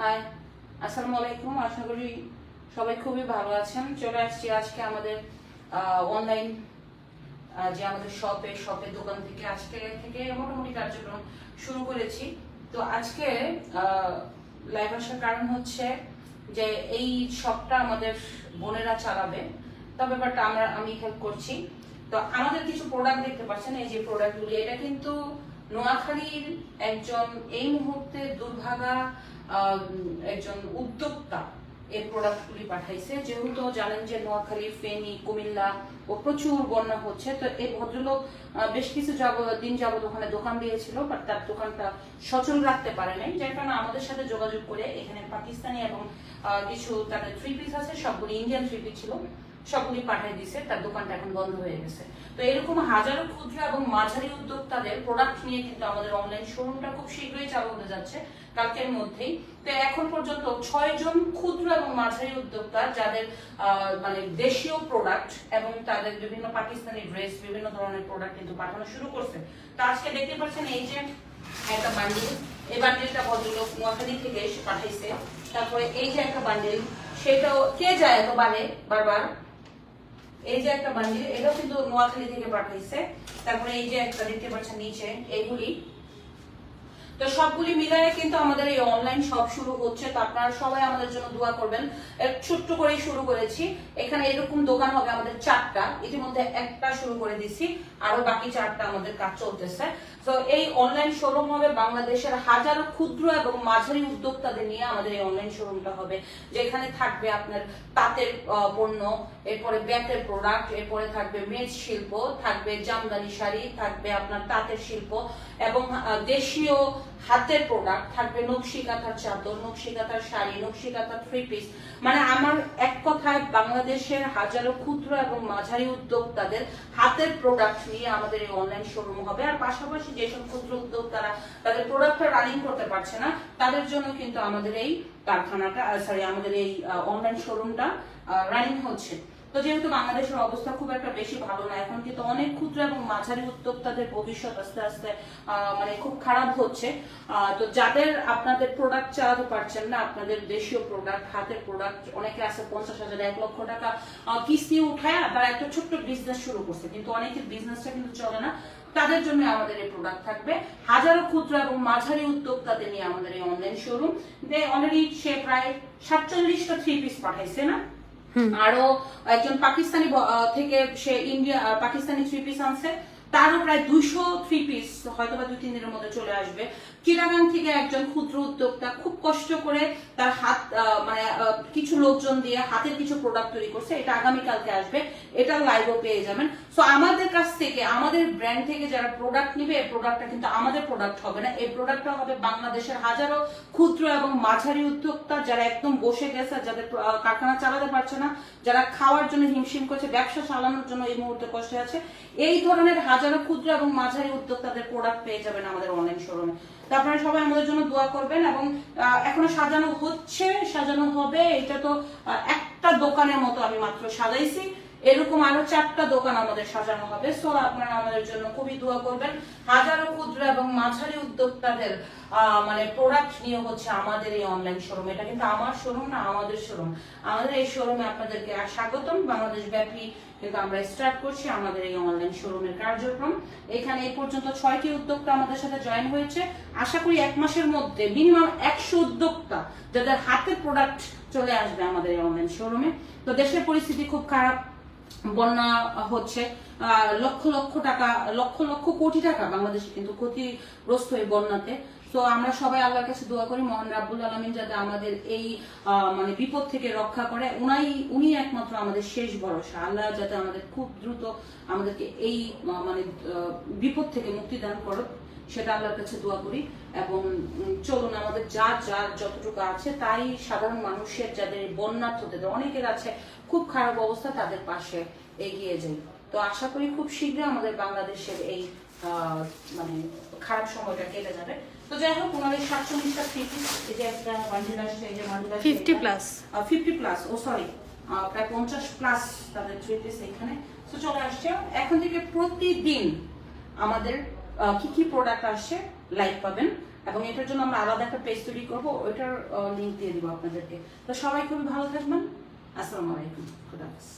High, আসসালামু আলাইকুম। আশা করি সবাই খুবই ভালো আছেন। চলে আসছি আজকে আমাদের অনলাইন যে আমাদের শপের দোকান থেকে আজকে থেকে মোটামুটি কার্যক্রম শুরু করেছি। তো আজকে লাইভ আসার কারণ হচ্ছে যে এই শপটা আমাদের বোনেরা চালাবে, তবে বাট আমি হেল্প করছি। তো আমাদের কিছু প্রোডাক্ট দেখতে পাচ্ছেন, এই যে প্রোডাক্টগুলি, এটা কিন্তু নোয়াখালীর একজন এই মুহূর্তে দুর্ভাগা একজন উদ্যোক্তা এই প্রোডাক্টগুলি পাঠাইছে। যেহেতু জানেন যে নোয়াখালী, ফেনী, কুমিল্লা ও প্রচুর বন্যা হচ্ছে, তো এই ভদ্রলোক বেশ কিছু দিন যাবত ওখানে দোকান দিয়েছিল, বাট তার দোকানটা সচল রাখতে পারে নাই, যার কারণে আমাদের সাথে যোগাযোগ করে এখানে পাকিস্তানি এবং কিছু তাদের 3 পিস আছে, সবগুলি ইন্ডিয়ান 3 পিস ছিল, সবগুলি পাঠিয়ে দিছে। তার দোকানটা এখন বন্ধ হয়ে গেছে। তো এরকম হাজারো ক্ষুদ্র এবং মাঝারি উদ্যোক্তাদের প্রোডাক্ট নিয়ে কিন্তু আমাদের অনলাইন শোরুমটা খুব শীঘ্রই চালু হতে যাচ্ছে, কালকের মধ্যেই। তো এখন পর্যন্ত 6 জন ক্ষুদ্র এবং মাঝারি উদ্যোক্তা যাদের মানে দেশীয় প্রোডাক্ট এবং তাদের বিভিন্ন পাকিস্তানি ড্রেস, বিভিন্ন ধরনের প্রোডাক্ট কিন্তু পাঠানো শুরু করছে। তো আজকে দেখতে পাচ্ছেন এই যে একটা বান্ডিল, এই বান্ডিলটা ভদ্রলোক নোয়াখালী থেকে এসে পাঠাইছে। তারপরে এই যে একটা বান্ডিল, সেটাও কে যায় এতবারে বারবার, এই যে একটা বান্ডিল, এটাও কিন্তু নোয়াখালী থেকে পাঠাইছে। তারপরে এই যে একটা দেখতে পাচ্ছেন নিচে, এইগুলি। তো সবগুলি মিলায়ে কিন্তু আমাদের এই অনলাইন শপ শুরু হচ্ছে। তো আপনারা সবাই আমাদের জন্য দোয়া করবেন। ছোট্ট করে শুরু করেছি, এখানে এরকম দোকান হবে আমাদের 4টা, ইতিমধ্যে একটা শুরু করে দিছি, আরো বাকি 4টা আমাদের কাজ চলতেছে। তো এই অনলাইন শোরুম হবে বাংলাদেশের হাজারো ক্ষুদ্র এবং মাঝারি উদ্যোক্তাদের নিয়ে আমাদের এই অনলাইন শোরুমটা হবে, যেখানে থাকবে আপনার তাঁতের পণ্য, এরপরে ব্যাটের প্রোডাক্ট, এরপরে থাকবে মেজ শিল্প, থাকবে জামদানি শাড়ি, থাকবে আপনার তাঁতের শিল্প এবং দেশীয় হাতের প্রোডাক্ট, থাকবে নকশি কাঁথার চাদর, নকশি কাঁথার শাড়ি, নকশি কাঁথার 3 পিস। মানে আমার এক কথায় বাংলাদেশের হাজারো ক্ষুদ্র এবং মাঝারি উদ্যোক্তাদের হাতের প্রোডাক্ট নিয়ে আমাদের এই অনলাইন শোরুম হবে। আর পাশাপাশি যেসব ক্ষুদ্র উদ্যোক্তারা তাদের প্রোডাক্টটা রানিং করতে পারছে না, তাদের জন্য কিন্তু আমাদের এই কারখানাটা আমাদের এই অনলাইন শোরুমটা রানিং হচ্ছে। তো যেহেতু বাংলাদেশের অবস্থা খুব একটা বেশি ভালো না, এখন কিন্তু অনেক ক্ষুদ্র এবং মাঝারি উদ্যোক্তাদের ভবিষ্যৎ আস্তে আস্তে মানে খুব খারাপ হচ্ছে। তো যাদের আপনাদের প্রোডাক্ট চালাতে পারছেন না, আপনাদের দেশীয় প্রোডাক্ট, হাতের প্রোডাক্ট, অনেকে আছে 50,000 1 লক্ষ টাকা কিস্তি উঠায় তারা একটা ছোট্ট বিজনেস শুরু করছে, কিন্তু অনেকের বিজনেসটা কিন্তু চলে না, তাদের জন্য আমাদের এই প্রোডাক্ট থাকবে। হাজারো ক্ষুদ্র এবং মাঝারি উদ্যোক্তাদের নিয়ে আমাদের এই অনলাইন শোরুম। অলরেডি সে প্রায় 47টা 3 পিস পাঠাইছে না, আরো একজন পাকিস্তানি থেকে সে পাকিস্তানি 3 পিস আনছে, তারও প্রায় 200 3 পিস হয়তো বা 2-3 দিনের মধ্যে চলে আসবে। চিটাগাং থেকে একজন ক্ষুদ্র উদ্যোক্তা খুব কষ্ট করে তার হাত মানে কিছু লোকজন দিয়ে হাতের কিছু প্রোডাক্ট তৈরি করছে, এটা আগামীকালকে আসবে, এটা লাইভও পেয়ে যাবেন। সো আমাদের কাছ থেকে, আমাদের ব্র্যান্ড থেকে যারা প্রোডাক্ট নিবে, এই প্রোডাক্টটা কিন্তু আমাদের প্রোডাক্ট হবে না, এই প্রোডাক্টটা হবে বাংলাদেশের হাজারো ক্ষুদ্র এবং মাঝারি উদ্যোক্তা যারা একদম বসে গেছে, যাদের কারখানা চালাতে পারছে না, যারা খাওয়ার জন্য হিমশিম করছে, ব্যবসা চালানোর জন্য এই মুহূর্তে কষ্টে আছে, এই ধরনের হাজারো ক্ষুদ্র এবং মাঝারি উদ্যোক্তাদের প্রোডাক্ট পেয়ে যাবেন আমাদের অনলাইন শোরুমে। তো আপনারা সবাই আমাদের জন্য দোয়া করবেন। এবং এখনো সাজানো হচ্ছে, সাজানো হবে। এটা তো একটা দোকানের মতো আমি মাত্র সাজাইছি, এরকম আরো 4টা দোকান আমাদের সাজানো হবে। সো আপনারা আমাদের জন্য খুবই দোয়া করবেন। হাজারো ক্ষুদ্র এবং মাঝারি উদ্যোক্তাদের মানে প্রোডাক্ট নিয়ে হচ্ছে আমাদের এই অনলাইন শোরুম। এটা কিন্তু আমার শোরুম না, আমাদের শোরুম। আমাদের এই শোরুমে আপনাদেরকে স্বাগতম। বাংলাদেশ ব্যাপী কিন্তু আমরা স্টার্ট করছি আমাদের এই অনলাইন শোরুমের কার্যক্রম। এখানে এই পর্যন্ত 6টি উদ্যোক্তা আমাদের সাথে জয়েন হয়েছে। আশা করি 1 মাসের মধ্যে মিনিমাম 100 উদ্যোক্তা যাদের হাতের প্রোডাক্ট চলে আসবে আমাদের এই অনলাইন শোরুমে। তো দেশের পরিস্থিতি খুব খারাপ, বন্যা হচ্ছে, লক্ষ লক্ষ টাকা, লক্ষ লক্ষ কোটি টাকা বাংলাদেশে কিন্তু ক্ষতিগ্রস্ত এই বন্যাতে। তো আমরা সবাই আল্লাহর কাছে দোয়া করি মহান রাব্বুল আলামিন যাতে আমাদের এই মানে বিপদ থেকে রক্ষা করে। উনি একমাত্র আমাদের শেষ ভরসা। আল্লাহ যাতে আমাদের খুব দ্রুত আমাদেরকে এই মানে বিপদ থেকে মুক্তি দান করো, সেটা আল্লাহর কাছে দোয়া করি। এবং চলুন আমাদের যার যতটুকু আছে তাই সাধারণ মানুষের, যাদের বন্যার্থদের অনেকের আছে খুব খারাপ অবস্থা, তাদের পাশে এগিয়ে যাই। তো আশা করি খুব শীঘ্রই আমাদের বাংলাদেশের এই মানে খারাপ সময়টা কেটে যাবে। তো যাই হোক, ওনাদের 47টা 3 পিস, এই যে একটা বান্ডিল আসছে, এই যে বান্ডিল 50 প্লাস, ও সরি প্রায় 50 প্লাস তাদের 3 পিস এখানে। তো চলে আসছে। এখন থেকে প্রতিদিন আমাদের কি কি প্রোডাক্ট আসছে লাইভ পাবেন, এবং এটার জন্য আমরা আলাদা একটা পেজ তৈরি করবো, ওইটার লিঙ্ক দিয়ে দিব আপনাদেরকে। তো সবাই খুবই ভালো থাকবেন। আসসালামু আলাইকুম, খুদা হাফেজ।